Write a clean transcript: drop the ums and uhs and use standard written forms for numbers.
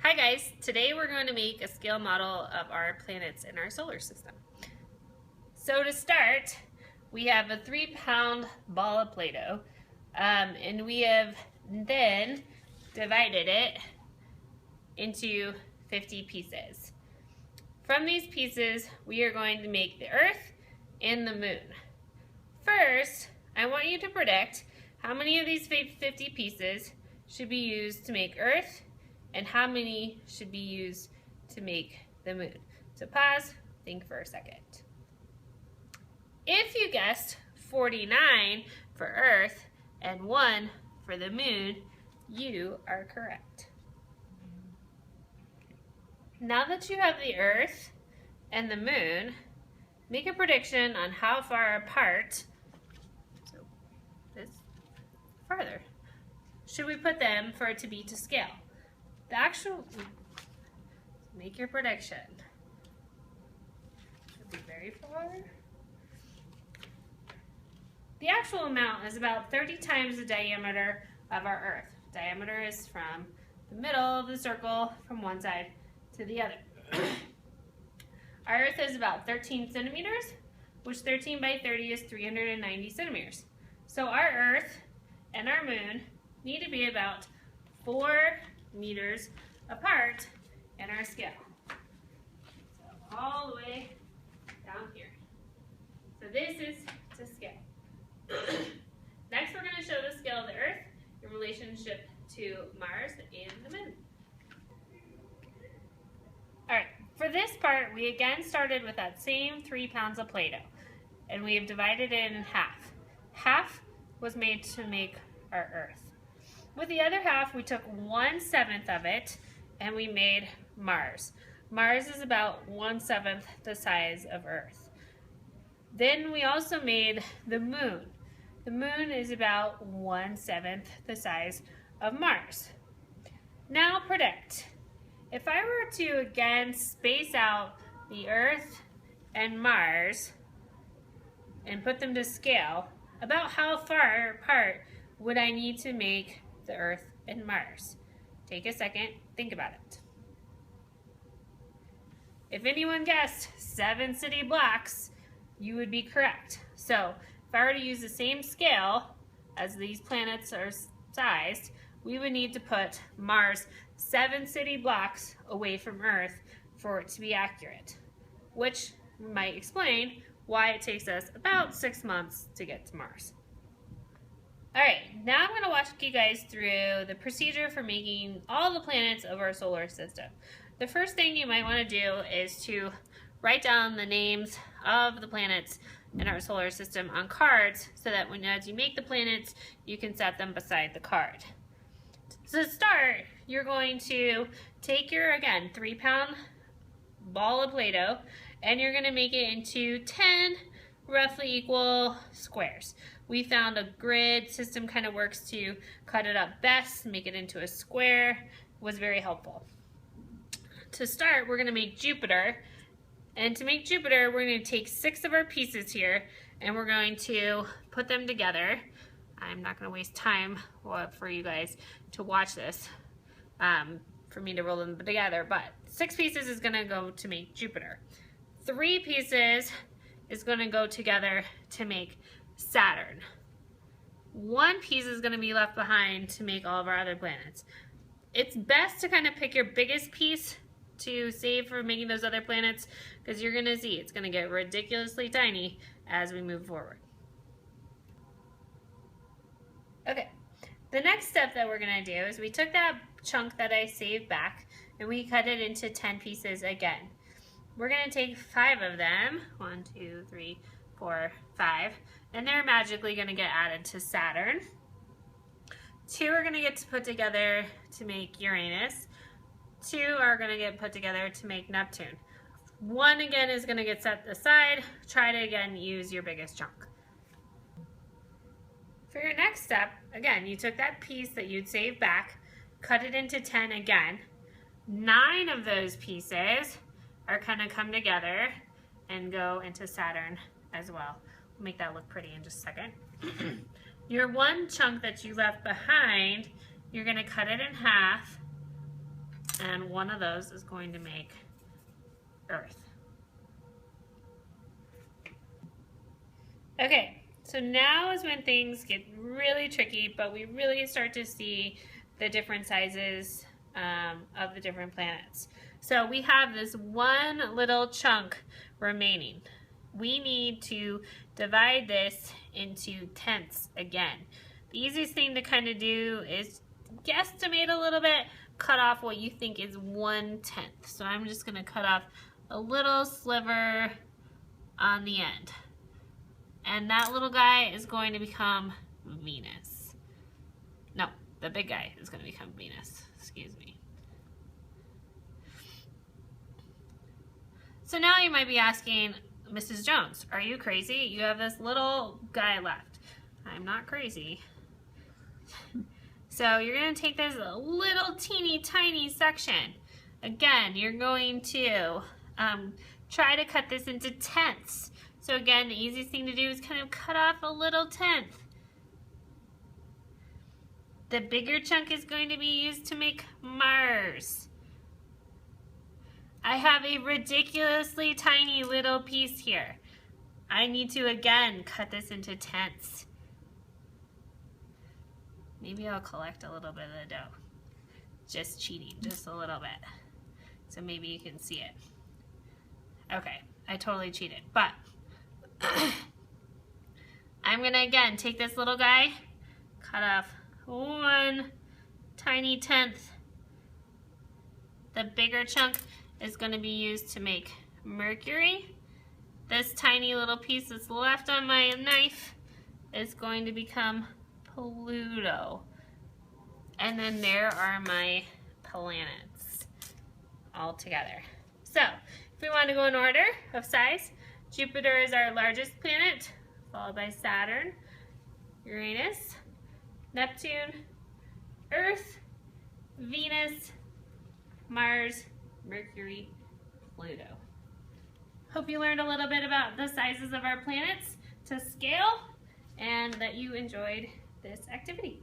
Hi guys, today we're going to make a scale model of our planets in our solar system. So to start, we have a 3-pound ball of Play-Doh, and we have then divided it into 50 pieces. From these pieces, we are going to make the Earth and the Moon. First, I want you to predict how many of these 50 pieces should be used to make Earth and how many should be used to make the Moon. So pause, think for a second. If you guessed 49 for Earth and 1 for the Moon, you are correct. Now that you have the Earth and the Moon, make a prediction on how far apart, so this farther, should we put them for it to be to scale. The actual, make your prediction. Should be very far. The actual amount is about 30 times the diameter of our Earth. Diameter is from the middle of the circle from one side to the other. Our Earth is about 13 centimeters, which 13 by 30 is 390 centimeters. So our Earth and our Moon need to be about 4 meters apart in our scale. So all the way down here. So this is to scale. Next we're going to show the scale of the Earth in relationship to Mars and the Moon. Alright, for this part we again started with that same 3 pounds of Play-Doh and we have divided it in half. Half was made to make our Earth. With the other half, we took 1/7 of it and we made Mars. Mars is about 1/7 the size of Earth. Then we also made the Moon. The Moon is about 1/7 the size of Mars. Now predict. If I were to again space out the Earth and Mars and put them to scale, about how far apart would I need to make the Earth and Mars? Take a second, think about it. If anyone guessed 7 city blocks, you would be correct. So if I were to use the same scale as these planets are sized, we would need to put Mars 7 city blocks away from Earth for it to be accurate, which might explain why it takes us about 6 months to get to Mars. Alright, now I'm going to walk you guys through the procedure for making all the planets of our solar system. The first thing you might want to do is to write down the names of the planets in our solar system on cards so that as you make the planets, you can set them beside the card. So to start, you're going to take your, again, 3-pound ball of Play-Doh and you're going to make it into 10 roughly equal squares. We found a grid system kind of works to cut it up best, make it into a square. It was very helpful. To start, we're going to make Jupiter. And to make Jupiter, we're going to take 6 of our pieces here and we're going to put them together. I'm not going to waste time for you guys to watch this, for me to roll them together, but 6 pieces is going to go to make Jupiter. 3 pieces is going to go together to make Saturn. 1 piece is going to be left behind to make all of our other planets. It's best to kind of pick your biggest piece to save for making those other planets because you're going to see it's going to get ridiculously tiny as we move forward. Okay, the next step that we're going to do is we took that chunk that I saved back and we cut it into 10 pieces again. We're going to take 5 of them, 1, 2, 3, 4, 5, and they're magically going to get added to Saturn. 2 are going to get put together to make Uranus. 2 are going to get put together to make Neptune. 1 again is going to get set aside. Try to again use your biggest chunk. For your next step, again, you took that piece that you'd saved back, cut it into 10 again. 9 of those pieces are going to come together and go into Saturn as well. We'll make that look pretty in just a second. Your 1 chunk that you left behind, you're going to cut it in half and one of those is going to make Earth. Okay, so now is when things get really tricky, but we really start to see the different sizes of the different planets. So we have this one little chunk remaining. We need to divide this into tenths again. The easiest thing to kind of do is guesstimate a little bit, cut off what you think is 1/10. So I'm just going to cut off a little sliver on the end. And that little guy is going to become Venus. No, the big guy is going to become Venus. Excuse me. So now you might be asking, Mrs. Jones, are you crazy? You have this little guy left. I'm not crazy. So you're going to take this little teeny tiny section. Again, you're going to try to cut this into tenths. So again, the easiest thing to do is kind of cut off a little tenth. The bigger chunk is going to be used to make Mars. I have a ridiculously tiny little piece here. I need to again cut this into tenths. Maybe I'll collect a little bit of the dough. Just cheating, just a little bit. So maybe you can see it. Okay, I totally cheated, but I'm gonna again take this little guy, cut off one tiny tenth. The bigger chunk is gonna be used to make Mercury. This tiny little piece that's left on my knife is going to become Pluto. And then there are my planets all together. So if we want to go in order of size, Jupiter is our largest planet, followed by Saturn, Uranus, Neptune, Earth, Venus, Mars, Mercury, Pluto. Hope you learned a little bit about the sizes of our planets to scale and that you enjoyed this activity.